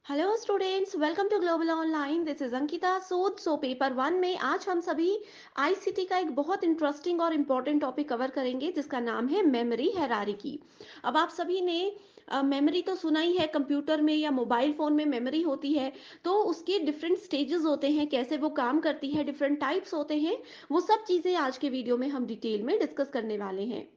Hello students, welcome to Global Online. This is Ankita Sood. Paper one में आज हम सभी आईसीटी का एक बहुत इंटरेस्टिंग और इम्पोर्टेंट टॉपिक कवर करेंगे जिसका नाम है मेमोरी हायरार्की। अब आप सभी ने मेमोरी तो सुना ही है, कंप्यूटर में या मोबाइल फोन में मेमोरी होती है। तो उसके डिफरेंट स्टेजेस होते हैं, कैसे वो काम करती है, डिफरेंट टाइप्स होते हैं। वो सब चीज़ें आज के वीडियो में हम डिटेल में डिस्कस करने वाले हैं।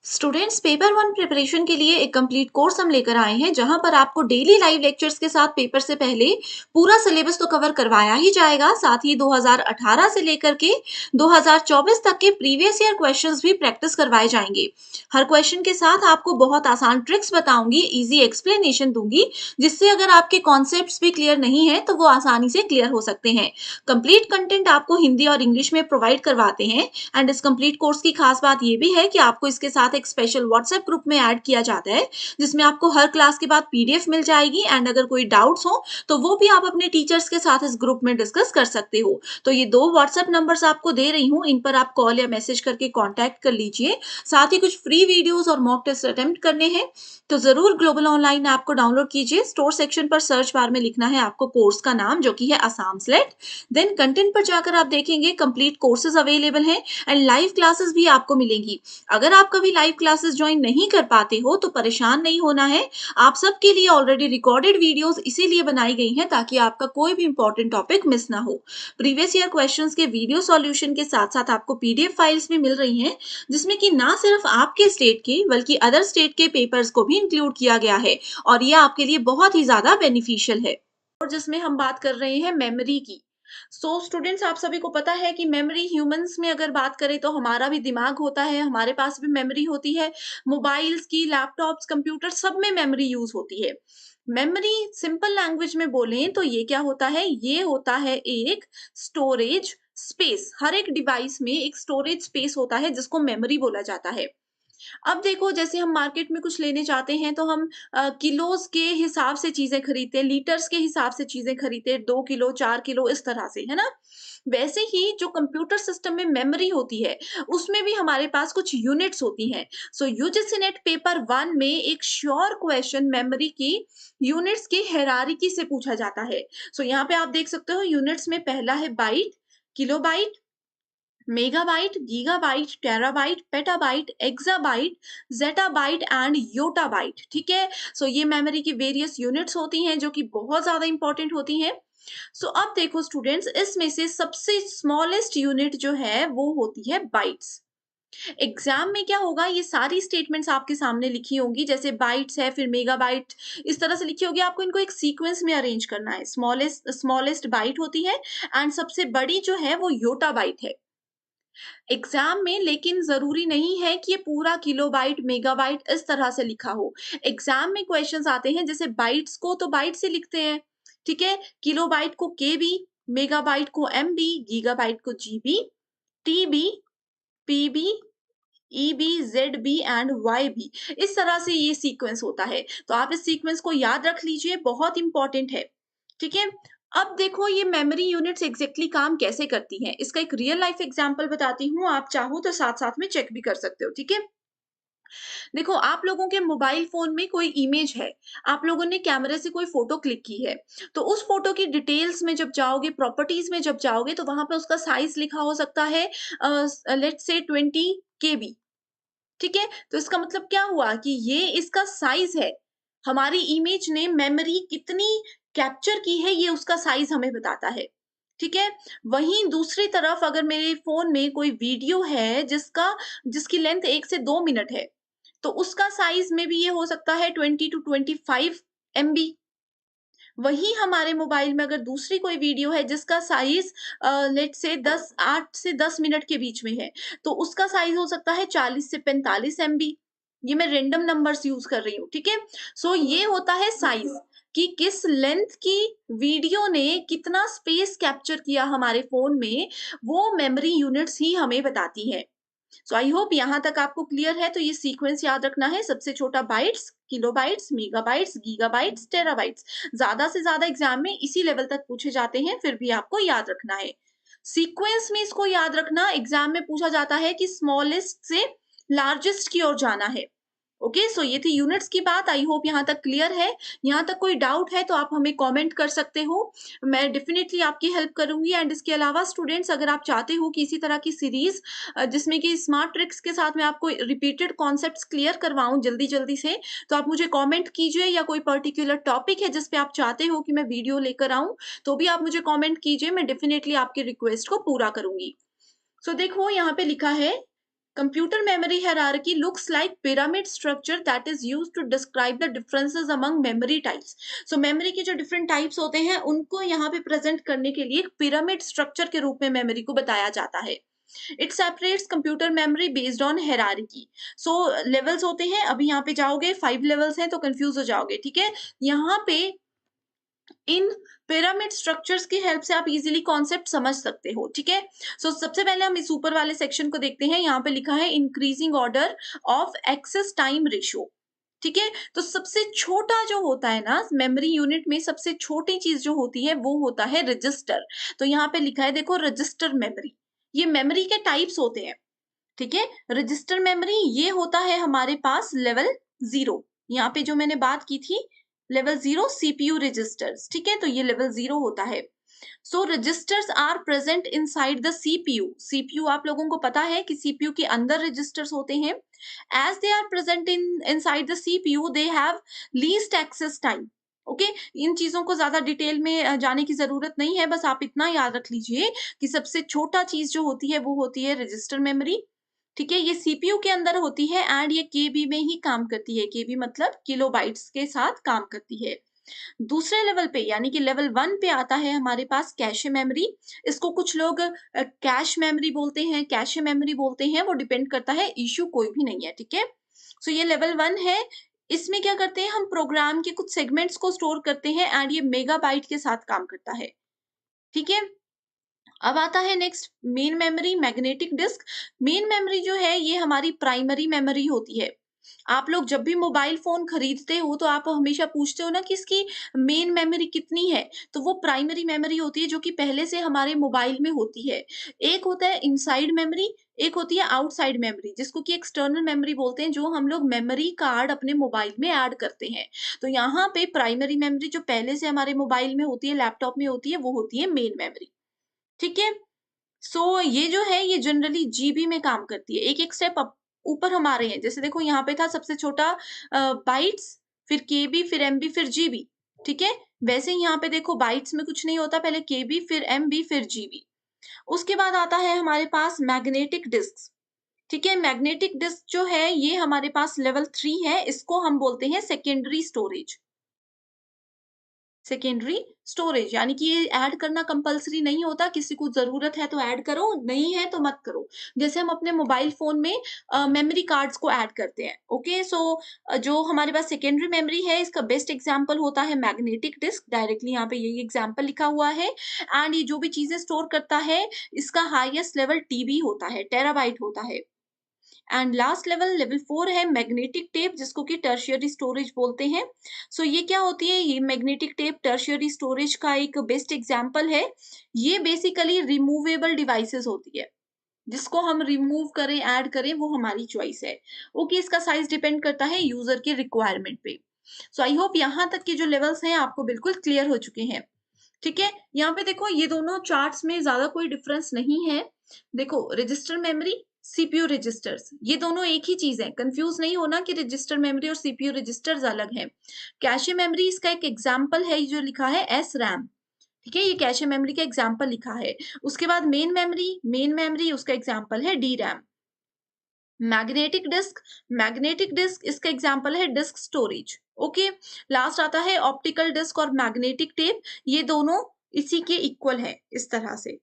स्टूडेंट्स पेपर वन प्रिपरेशन के लिए एक कंप्लीट कोर्स हम लेकर आए हैं जहां पर आपको डेली लाइव लेक्चर्स के साथ पेपर से पहले पूरा सिलेबस तो कवर करवाया ही जाएगा, साथ ही 2018 से लेकर के 2024 तक के प्रीवियस ईयर क्वेश्चंस भी प्रैक्टिस करवाए जाएंगे। हर क्वेश्चन के साथ आपको बहुत आसान ट्रिक्स बताऊंगी, इजी एक्सप्लेनेशन दूंगी, जिससे अगर आपके कॉन्सेप्ट्स भी क्लियर नहीं है तो वो आसानी से क्लियर हो सकते हैं। कंप्लीट कंटेंट आपको हिंदी और इंग्लिश में प्रोवाइड करवाते हैं। एंड इस कंप्लीट कोर्स की खास बात ये भी है कि आपको इसके साथ एक स्पेशल व्हाट्सएप ग्रुप में ऐड किया जाता है, जिसमें आपको हर क्लास के बाद पीडीएफ मिल जाएगी। एंड अगर कोई डाउट्स हो तो वो भी आप अपने टीचर्स के साथ इस ग्रुप में डिस्कस कर सकते हो। तो ये दो व्हाट्सएप नंबर्स आपको दे रही हूँ, इन पर आप कॉल या मैसेज करके कॉन्टैक्ट कर लीजिए। साथ ही कुछ फ्री वीडियोस और मॉक टेस्ट अटेम्प्ट करने हैं तो जरूर ग्लोबल ऑनलाइन ऐप को डाउनलोड कीजिए। स्टोर सेक्शन पर सर्च बार में लिखना है आपको कोर्स का नाम, जो कि है असम स्लेट। देन कंटेंट पर जाकर आप देखेंगे कंप्लीट कोर्सेज अवेलेबल हैं एंड लाइव क्लासेस भी आपको मिलेंगी। अगर आप कभी लाइव क्लासेस ज्वाइन नहीं कर पाते हो तो परेशान नहीं होना है। आप सबके लिए ऑलरेडी रिकॉर्डेड वीडियोस इसीलिए बनाई गई हैं ताकि आपका कोई भी इंपॉर्टेंट टॉपिक मिस ना हो। प्रीवियस ईयर क्वेश्चंस के वीडियो सॉल्यूशन के साथ साथ आपको पीडीएफ फाइल्स भी मिल रही हैं, जिसमें कि ना सिर्फ आपके स्टेट के बल्कि अदर स्टेट के पेपर्स को भी इंक्लूड किया गया है। और ये आपके लिए बहुत ही ज्यादा बेनिफिशियल है। और जिसमें हम बात कर रहे हैं मेमोरी की। स्टूडेंट्स, आप सभी को पता है कि मेमोरी ह्यूमंस में अगर बात करें तो हमारा भी दिमाग होता है, हमारे पास भी मेमोरी होती है। मोबाइल्स की, लैपटॉप्स, कंप्यूटर सब में मेमोरी यूज होती है। मेमोरी सिंपल लैंग्वेज में बोलें तो ये क्या होता है? ये होता है एक स्टोरेज स्पेस। हर एक डिवाइस में एक स्टोरेज स्पेस होता है जिसको मेमोरी बोला जाता है। अब देखो, जैसे हम मार्केट में कुछ लेने जाते हैं तो हम किलोज के हिसाब से चीजें खरीदते हैं, लीटर्स के हिसाब से चीजें खरीदते हैं, 2 किलो 4 किलो इस तरह से, है ना? वैसे ही जो कंप्यूटर सिस्टम में मेमोरी होती है उसमें भी हमारे पास कुछ यूनिट्स होती हैं। यूजीसी नेट पेपर वन में एक श्योर क्वेश्चन मेमोरी की यूनिट्स की हायरार्की से पूछा जाता है। यहाँ पे आप देख सकते हो, यूनिट्स में पहला है byte, kilobyte, megabyte, gigabyte, terabyte, petabyte, exabyte, zettabyte and yottabyte. ठीक है। ये मेमोरी की वेरियस यूनिट्स होती हैं जो कि बहुत ज्यादा इंपॉर्टेंट होती हैं। अब देखो स्टूडेंट्स, इसमें से सबसे स्मॉलेस्ट यूनिट जो है वो होती है बाइट्स। एग्जाम में क्या होगा, ये सारी स्टेटमेंट्स आपके सामने लिखी होंगी, जैसे बाइट्स है फिर मेगाबाइट, इस तरह से लिखी होगी। आपको इनको एक सीक्वेंस में अरेंज करना है। स्मॉलेस्ट स्मॉलेस्ट बाइट होती है एंड सबसे बड़ी जो है वो योटा बाइट है एग्जाम में। लेकिन जरूरी नहीं है कि ये पूरा किलोबाइट मेगाबाइट इस तरह से लिखा हो। एग्जाम में क्वेश्चंस आते हैं, जैसे बाइट्स को तो बाइट से लिखते हैं, ठीक है, किलोबाइट को केबी, मेगाबाइट को एमबी, गीगाबाइट को GB, TB, PB, EB, ZB and YB. इस तरह से ये सीक्वेंस होता है। तो आप इस सीक्वेंस को याद रख लीजिए, बहुत इंपॉर्टेंट है। ठीक है। अब देखो, ये मेमोरी यूनिट्स एग्जैक्टली काम कैसे करती हैं, इसका एक रियल लाइफ एग्जांपल बताती हूँ। आप चाहो तो साथ साथ में चेक भी कर सकते हो। ठीक है। देखो, आप लोगों के मोबाइल फोन में कोई इमेज है, आप लोगों ने कैमरे से कोई फोटो क्लिक की है। तो उस फोटो की डिटेल्स में जब जाओगे, प्रॉपर्टीज में जब जाओगे, तो वहां पे उसका साइज लिखा हो सकता है लेट्स से 20 KB। ठीक है। तो इसका मतलब क्या हुआ कि ये इसका साइज है। हमारी इमेज ने मेमोरी कितनी कैप्चर की है, ये उसका साइज हमें बताता है। ठीक है। वहीं दूसरी तरफ अगर मेरे फोन में कोई वीडियो है जिसकी लेंथ 1 से 2 मिनट है, तो उसका साइज में भी ये हो सकता है 20 to 25 MB। वहीं हमारे मोबाइल में अगर दूसरी कोई वीडियो है जिसका साइज लेट से 8 से 10 मिनट के बीच में है, तो उसका साइज हो सकता है 40 से 45 MB। ये मैं रेंडम नंबर्स यूज कर रही हूँ। ठीक है। ये होता है साइज, कि किस लेंथ की वीडियो ने कितना स्पेस कैप्चर किया हमारे फोन में, वो मेमोरी यूनिट्स ही हमें बताती है। आई होप यहाँ तक आपको क्लियर है। तो ये सीक्वेंस याद रखना है, सबसे छोटा bytes, kilobytes, megabytes, gigabytes, terabytes. ज्यादा से ज्यादा एग्जाम में इसी लेवल तक पूछे जाते हैं, फिर भी आपको याद रखना है। सीक्वेंस में इसको याद रखना, एग्जाम में पूछा जाता है कि स्मॉलेस्ट से लार्जेस्ट की ओर जाना है। ओके, सो ये थी यूनिट्स की बात। आई होप यहाँ तक क्लियर है। यहाँ तक कोई डाउट है तो आप हमें कमेंट कर सकते हो। मैं डेफिनिटली आपकी हेल्प करूँगी। एंड इसके अलावा स्टूडेंट्स, अगर आप चाहते हो कि इसी तरह की सीरीज़ जिसमें कि स्मार्ट ट्रिक्स के साथ मैं आपको रिपीटेड कॉन्सेप्ट्स क्लियर करवाऊँ जल्दी-जल्दी से, तो आप मुझे कमेंट कीजिए, या कोई पर्टिकुलर टॉपिक है जिस पे आप चाहते हो कि मैं वीडियो लेकर आऊँ, तो भी आप मुझे कमेंट कीजिए। मैं डेफिनिटली आपकी रिक्वेस्ट को पूरा करूँगी। सो देखो यहाँ पे लिखा है, computer memory hierarchy looks like pyramid structure that is used to describe the differences among memory types. So memory के जो डिफरेंट टाइप्स होते हैं उनको यहाँ पे प्रेजेंट करने के लिए एक पिरामिड स्ट्रक्चर के रूप में मेमोरी को बताया जाता है। It separates computer memory based on hierarchy. So levels होते हैं, अभी यहाँ पे जाओगे 5 लेवल्स हैं तो कंफ्यूज हो जाओगे, ठीक है। यहाँ पे इन पिरामिड स्ट्रक्चर्स की हेल्प से आप इजीली कॉन्सेप्ट समझ सकते हो, ठीक है। सो सबसे पहले हम इस ऊपर वाले सेक्शन को देखते हैं। यहाँ पे लिखा है increasing order of access time ratio, ठीक है। तो सबसे छोटा जो होता है ना मेमोरी यूनिट में, सबसे छोटी चीज जो होती है वो होता है रजिस्टर। तो यहाँ पे लिखा है देखो, रजिस्टर मेमोरी। ये मेमोरी के टाइप्स होते हैं, ठीक है। रजिस्टर मेमोरी ये होता है हमारे पास लेवल 0। यहाँ पे जो मैंने बात की थी, लेवल 0 सीपीयू रजिस्टर्स, ठीक है। तो ये लेवल 0 होता है। So registers are present inside the CPU. CPU आप लोगों को पता है कि सीपीयू के अंदर रजिस्टर्स होते हैं। As they are present in inside the CPU, they have least access time. Okay, इन चीजों को ज्यादा डिटेल में जाने की जरूरत नहीं है, बस आप इतना याद रख लीजिए कि सबसे छोटा चीज जो होती है वो होती है रजिस्टर मेमोरी, ठीक है। ये सीपीयू के अंदर होती है एंड ये केबी में ही काम करती है। केबी मतलब किलोबाइट्स के साथ काम करती है। दूसरे लेवल पे यानी कि लेवल 1 पे आता है हमारे पास कैशे मेमोरी। इसको कुछ लोग कैश मेमोरी बोलते हैं, कैशे मेमोरी बोलते हैं, वो डिपेंड करता है, इश्यू कोई भी नहीं है, ठीक है। सो ये लेवल 1 है। इसमें क्या करते हैं, हम प्रोग्राम के कुछ सेगमेंट्स को स्टोर करते हैं एंड ये मेगाबाइट के साथ काम करता है, ठीक है। अब आता है next main memory, magnetic disk. Main memory जो है ये हमारी प्राइमरी मेमोरी होती है। आप लोग जब भी मोबाइल फोन खरीदते हो तो आप हमेशा पूछते हो ना कि इसकी मेन मेमोरी कितनी है, तो वो प्राइमरी मेमोरी होती है जो कि पहले से हमारे मोबाइल में होती है। एक होता है इनसाइड मेमोरी, एक होती है आउटसाइड मेमोरी, जिसको कि एक्सटर्नल मेमोरी बोलते हैं, जो हम लोग मेमोरी कार्ड अपने मोबाइल में ऐड करते हैं। तो यहाँ पे प्राइमरी मेमोरी जो पहले से हमारे मोबाइल में होती है, लैपटॉप में होती है, वो होती है मेन मेमोरी, ठीक है। सो ये जो है ये जनरली जीबी में काम करती है। एक-एक स्टेप अप ऊपर हम आ रहे हैं। जैसे देखो यहाँ पे था सबसे छोटा बाइट्स, फिर केबी, फिर एमबी, फिर जीबी, ठीक है? वैसे ही यहाँ पे देखो बाइट्स में कुछ नहीं होता, पहले केबी, फिर एमबी, फिर जीबी। उसके बाद आता है हमारे पास मैग्नेटिक डिस्क्स, ठीक है? मैग्नेटिक डिस्क जो है ये हमारे पास लेवल 3 है, इसको हम बोलते हैं सेकेंडरी स्टोरेज। सेकेंडरी स्टोरेज यानी कि ये ऐड करना कंपल्सरी नहीं होता, किसी को जरूरत है तो ऐड करो, नहीं है तो मत करो। जैसे हम अपने मोबाइल फोन में मेमोरी कार्ड्स को ऐड करते हैं, ओके। सो जो हमारे पास सेकेंडरी मेमोरी है, इसका बेस्ट एग्जांपल होता है मैग्नेटिक डिस्क। डायरेक्टली यहाँ पे यही एग्जांपल लिखा हुआ है। एंड ये जो भी चीजें स्टोर करता है, इसका हाईएस्ट लेवल टीबी होता है, टेराबाइट होता है। एंड लास्ट लेवल लेवल 4 है मैग्नेटिक टेप, जिसको कि टर्शियरी स्टोरेज बोलते हैं। सो ये क्या होती है, ये मैग्नेटिक टेप टर्शियरी स्टोरेज का एक बेस्ट एग्जांपल है। ये बेसिकली रिमूवेबल डिवाइसेस होती है, जिसको हम रिमूव करें ऐड करें वो हमारी चॉइस है। ओके, इसका साइज डिपेंड करता है यूजर के रिक्वायरमेंट पे। सो आई होप यहाँ तक के जो लेवल्स हैं आपको बिल्कुल क्लियर हो चुके हैं, ठीक है। यहाँ पे देखो ये दोनों चार्ट्स में ज्यादा कोई डिफरेंस नहीं है। देखो रजिस्टर मेमोरी, सीपीयू रजिस्टर्स, ये दोनों एक ही चीज है। कंफ्यूज नहीं होना कि रजिस्टर मेमोरी और सीपीयू रजिस्टर्स अलग हैं। कैशे मेमोरी इसका एक एग्जांपल है, जो लिखा है एस रैम, ठीक है। ये कैशे मेमोरी का एग्जांपल लिखा है। उसके बाद मेन मेमोरी उसका एग्जांपल है डी रैम। मैग्नेटिक डिस्क इसका एग्जांपल है डिस्क स्टोरेज, ओके। लास्ट आता है ऑप्टिकल डिस्क और मैग्नेटिक टेप, ये दोनों इसी के इक्वल है इस तरह से,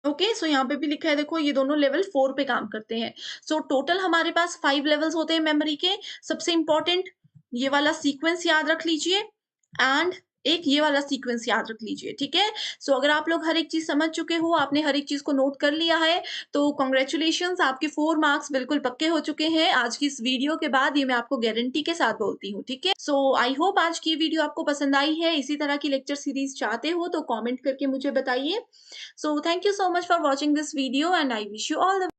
ओके। सो यहाँ पे भी लिखा है देखो, ये दोनों लेवल 4 पे काम करते हैं। सो टोटल हमारे पास 5 लेवल्स होते हैं मेमोरी के। सबसे इंपॉर्टेंट ये वाला सीक्वेंस याद रख लीजिए, एंड एक ये वाला सीक्वेंस याद रख लीजिए, ठीक है। सो अगर आप लोग हर एक चीज समझ चुके हो, आपने हर एक चीज को नोट कर लिया है, तो कॉन्ग्रेचुलेशंस, आपके 4 मार्क्स बिल्कुल पक्के हो चुके हैं आज की इस वीडियो के बाद। ये मैं आपको गारंटी के साथ बोलती हूँ, ठीक है। सो आई होप आज की वीडियो आपको पसंद आई है। इसी तरह की लेक्चर सीरीज चाहते हो तो कॉमेंट करके मुझे बताइए। So thank you so much for watching this video and I wish you all the